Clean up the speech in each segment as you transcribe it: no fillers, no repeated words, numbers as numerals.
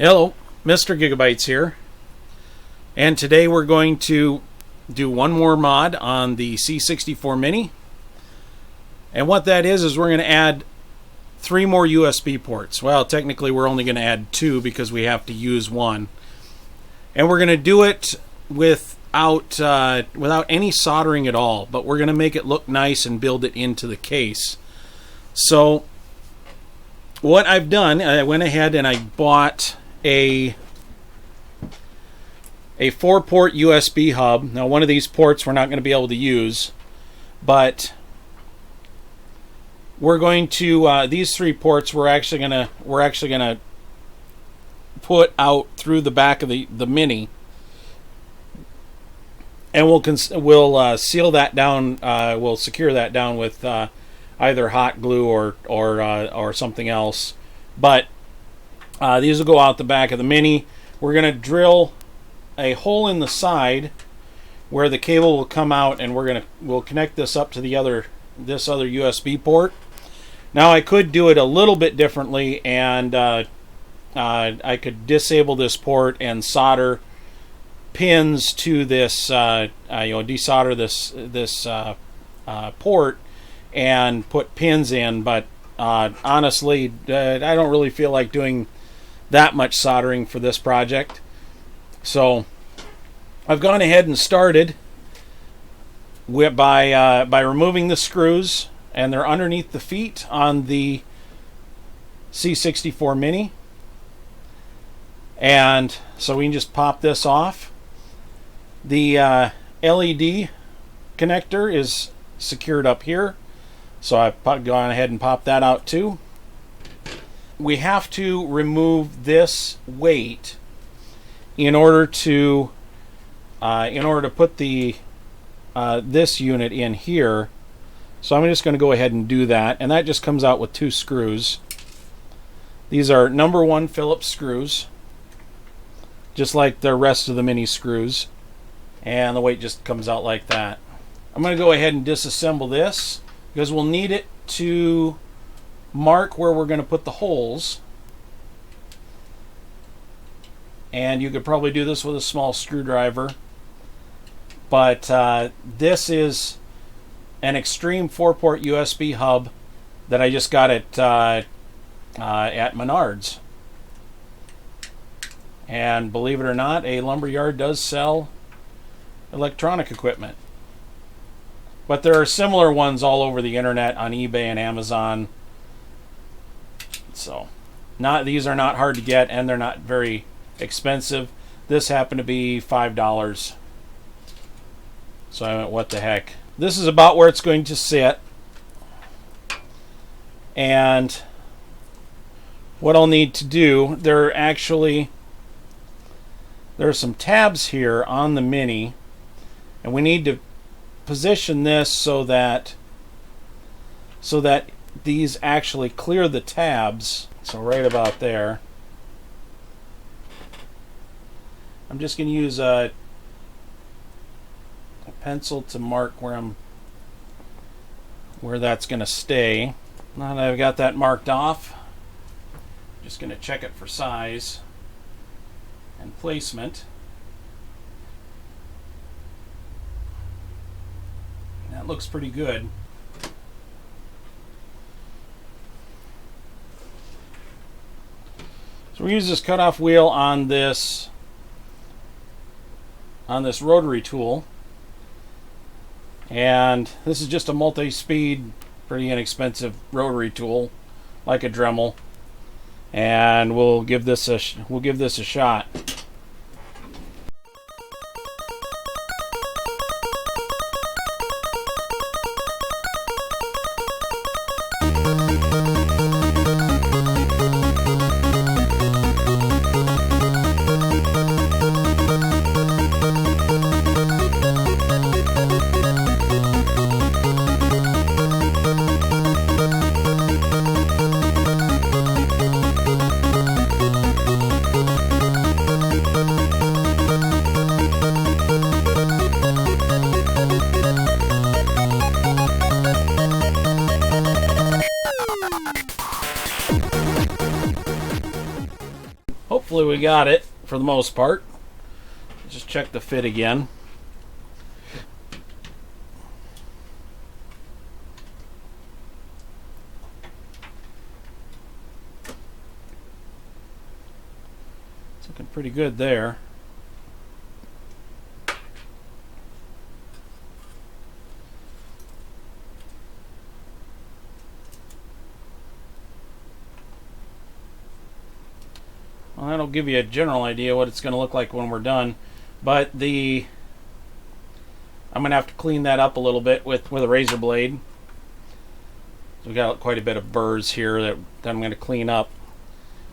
Hello, Mr. Gigabytes here, and today we're going to do one more mod on the C64 Mini. And what that is we're going to add 3 more USB ports. Well, technically we're only going to add 2 because we have to use one. And we're going to do it without any soldering at all, but we're going to make it look nice and build it into the case. So what I've done, I went ahead and I bought a 4-port USB hub. Now, one of these ports we're not going to be able to use, but we're going to these 3 ports we're actually gonna put out through the back of the Mini, and we'll seal that down. We'll secure that down with either hot glue or something else. But these will go out the back of the Mini. We're going to drill a hole in the side where the cable will come out, and we'll connect this up to this other USB port. Now, I could do it a little bit differently, and I could disable this port and solder pins to this, desolder this port and put pins in. But honestly, I don't really feel like doing that much soldering for this project. So I've gone ahead and started by removing the screws, and they're underneath the feet on the C64 Mini. And so we can just pop this off. The LED connector is secured up here, so I've gone ahead and popped that out too. We have to remove this weight in order to put the this unit in here. So I'm just going to go ahead and do that, and that just comes out with 2 screws. These are number 1 Phillips screws, just like the rest of the Mini screws, and the weight just comes out like that. I'm going to go ahead and disassemble this because we'll need it to mark where we're going to put the holes. And you could probably do this with a small screwdriver, but this is an extreme 4-port USB hub that I just got at Menards. And believe it or not, a lumberyard does sell electronic equipment. But there are similar ones all over the internet on eBay and Amazon. So these are not hard to get, and they're not very expensive. This happened to be $5. So I went, what the heck. This is about where it's going to sit. And what I'll need to do, there are some tabs here on the Mini, and we need to position this so that these actually clear the tabs. So right about there. I'm just going to use a pencil to mark where that's going to stay. Now that I've got that marked off, I'm just going to check it for size and placement. That looks pretty good. So we use this cutoff wheel on this rotary tool, and this is just a multi-speed, pretty inexpensive rotary tool, like a Dremel, and we'll give this a shot. hopefully we got it for the most part. Just check the fit again. It's looking pretty good there. Well, that'll give you a general idea what it's going to look like when we're done. But I'm going to have to clean that up a little bit with a razor blade. So we got quite a bit of burrs here that I'm going to clean up.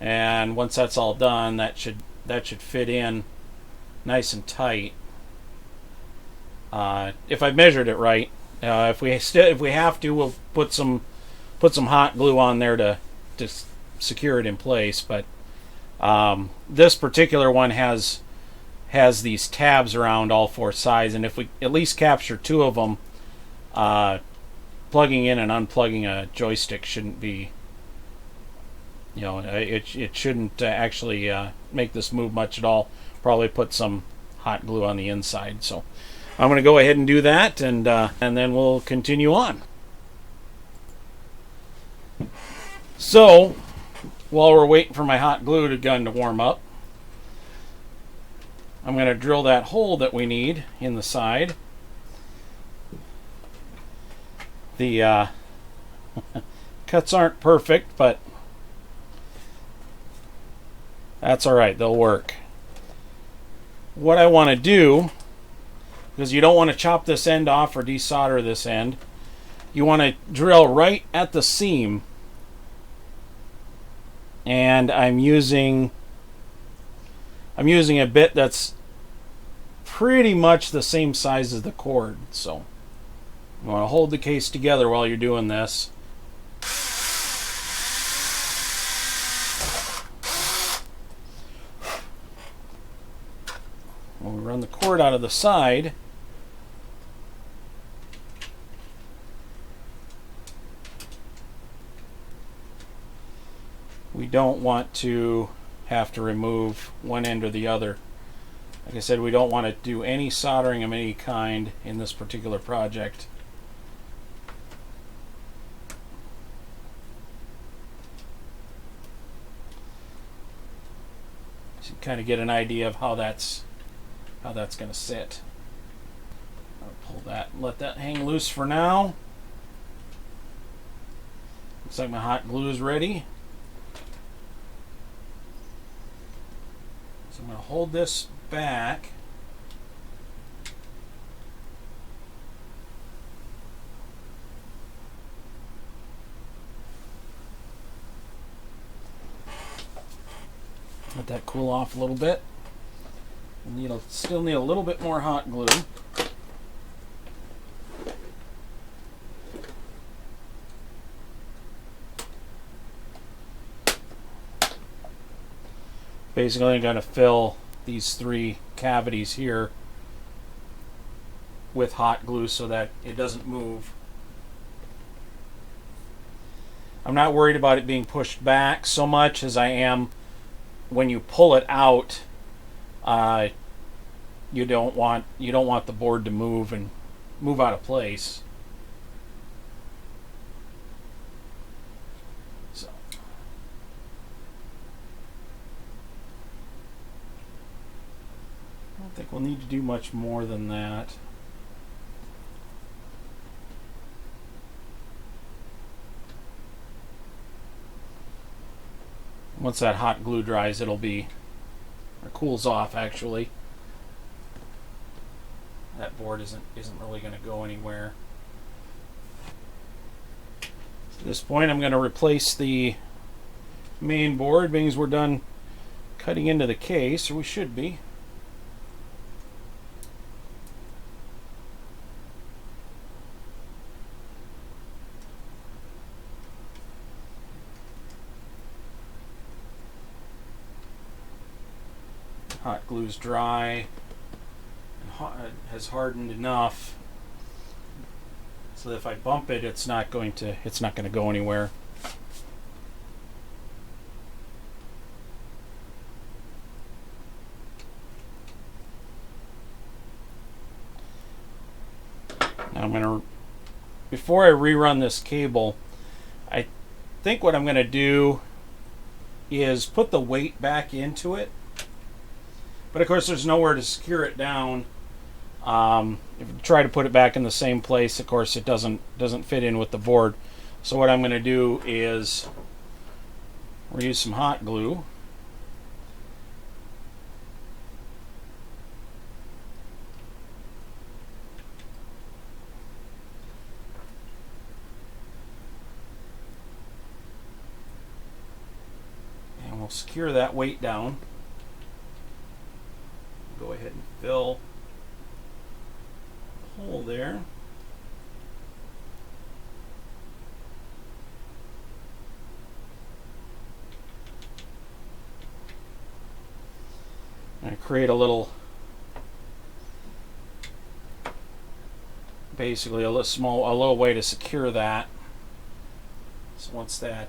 And once that's all done, that should fit in nice and tight. If I measured it right. If we have to, we'll put some hot glue on there to secure it in place. But this particular one has these tabs around all four sides, and if we at least capture two of them, plugging in and unplugging a joystick shouldn't be, it shouldn't actually make this move much at all. Probably put some hot glue on the inside. So I'm going to go ahead and do that, and then we'll continue on. So while we're waiting for my hot glue gun to warm up, I'm going to drill that hole that we need in the side. The cuts aren't perfect, but that's alright, they'll work. What I want to do, because you don't want to chop this end off or desolder this end, you want to drill right at the seam. And I'm using a bit that's pretty much the same size as the cord. So you want to hold the case together while you're doing this. When we run the cord out of the side, we don't want to have to remove one end or the other. Like I said, we don't want to do any soldering of any kind in this particular project. So you kind of get an idea of how that's going to sit. I'll pull that and let that hang loose for now. Looks like my hot glue is ready. So I'm going to hold this back. Let that cool off a little bit. Still need a little bit more hot glue. Basically, I'm going to fill these three cavities here with hot glue so that it doesn't move. I'm not worried about it being pushed back so much as I am when you pull it out. You don't want the board to move out of place. So I don't think we'll need to do much more than that. Once that hot glue dries, or cools off actually. That board isn't really going to go anywhere. At this point, I'm going to replace the main board, being as we're done cutting into the case, or we should be. Hot glue's dry and has hardened enough so that if I bump it, it's not going to go anywhere. I'm gonna, before I rerun this cable, I think what I'm gonna do is put the weight back into it. But of course there's nowhere to secure it down. If you try to put it back in the same place, of course it doesn't fit in with the board. So what I'm going to do is we'll use some hot glue. And we'll secure that weight down. Go ahead and fill the hole there. And create a little, basically a little way to secure that. So once that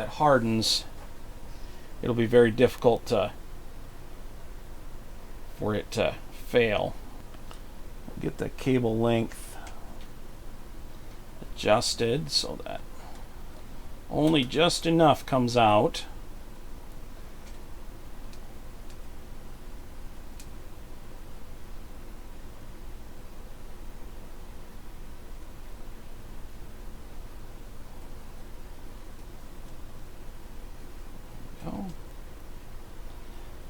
hardens, it'll be very difficult for it to fail. Get the cable length adjusted so that only just enough comes out.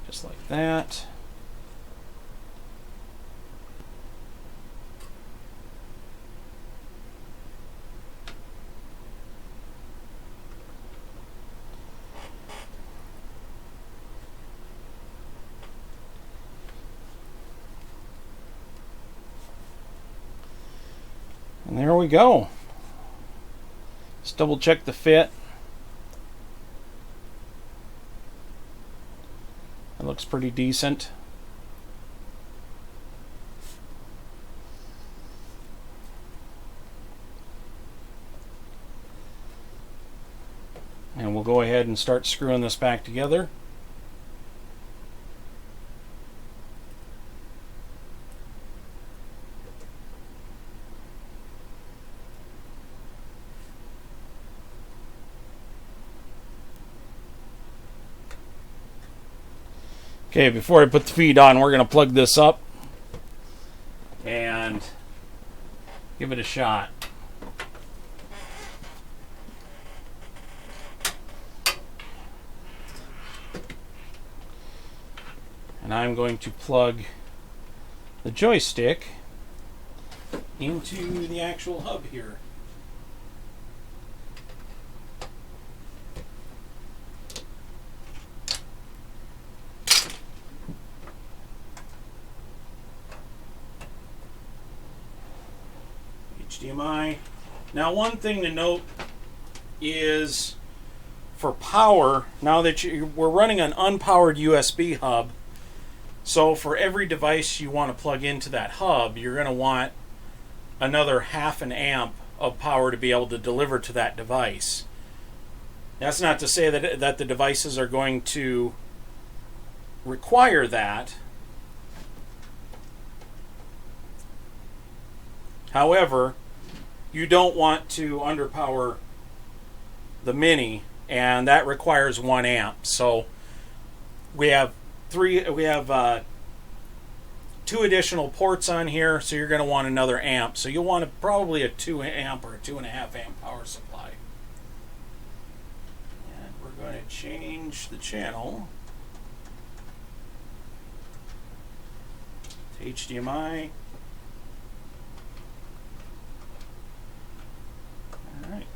Just like that. And there we go. Let's double check the fit. It looks pretty decent. And we'll go ahead and start screwing this back together. Okay, before I put the feed on, we're going to plug this up and give it a shot. And I'm going to plug the joystick into the actual hub here. HDMI. Now, one thing to note is for power, now that we're running an unpowered USB hub, so for every device you want to plug into that hub, you're going to want another 0.5 amp of power to be able to deliver to that device. That's not to say that the devices are going to require that. However, you don't want to underpower the Mini, and that requires 1 amp. So we have 2 additional ports on here, so you're going to want another amp. So you'll want probably a 2 amp or a 2.5 amp power supply. And we're going to change the channel to HDMI. Alright.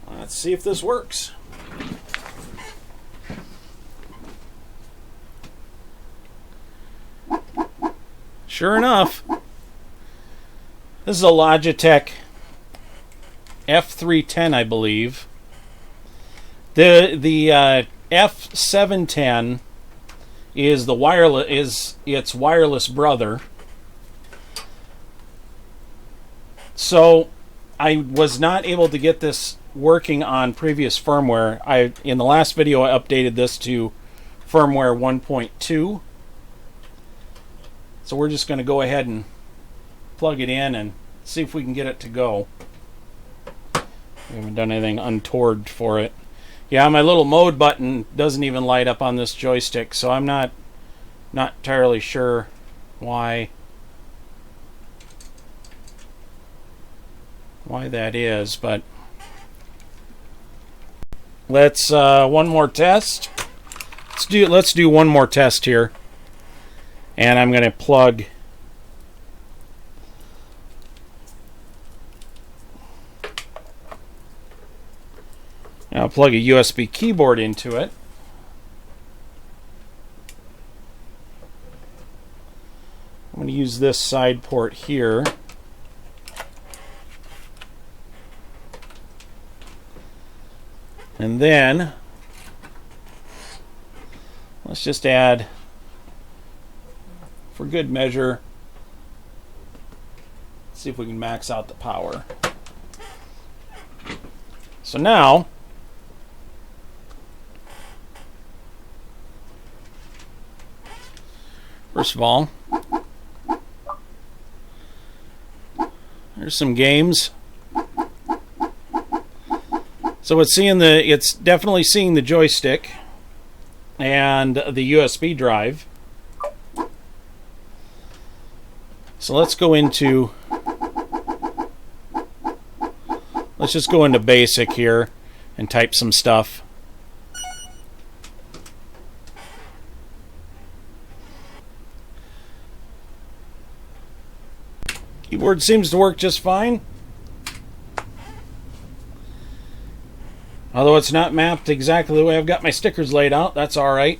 Let's see if this works. Sure enough, this is a Logitech F310, I believe. The F710 is its wireless brother. So I was not able to get this working on previous firmware. In the last video I updated this to firmware 1.2. So we're just going to go ahead and plug it in and see if we can get it to go. We haven't done anything untoward for it. Yeah, my little mode button doesn't even light up on this joystick, so I'm not entirely sure why that is, but let's one more test. Let's do one more test here. And I'm going to plug a USB keyboard into it. I'm going to use this side port here. And then let's just add, for good measure, see if we can max out the power. So now, first of all, there's some games. So it's definitely seeing the joystick and the USB drive. So let's just go into basic here and type some stuff. Keyboard seems to work just fine. Although it's not mapped exactly the way I've got my stickers laid out, that's alright.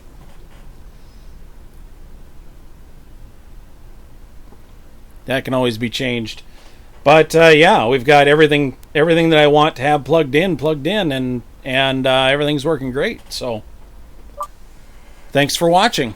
That can always be changed. But yeah, we've got everything that I want to have plugged in, and everything's working great. So thanks for watching.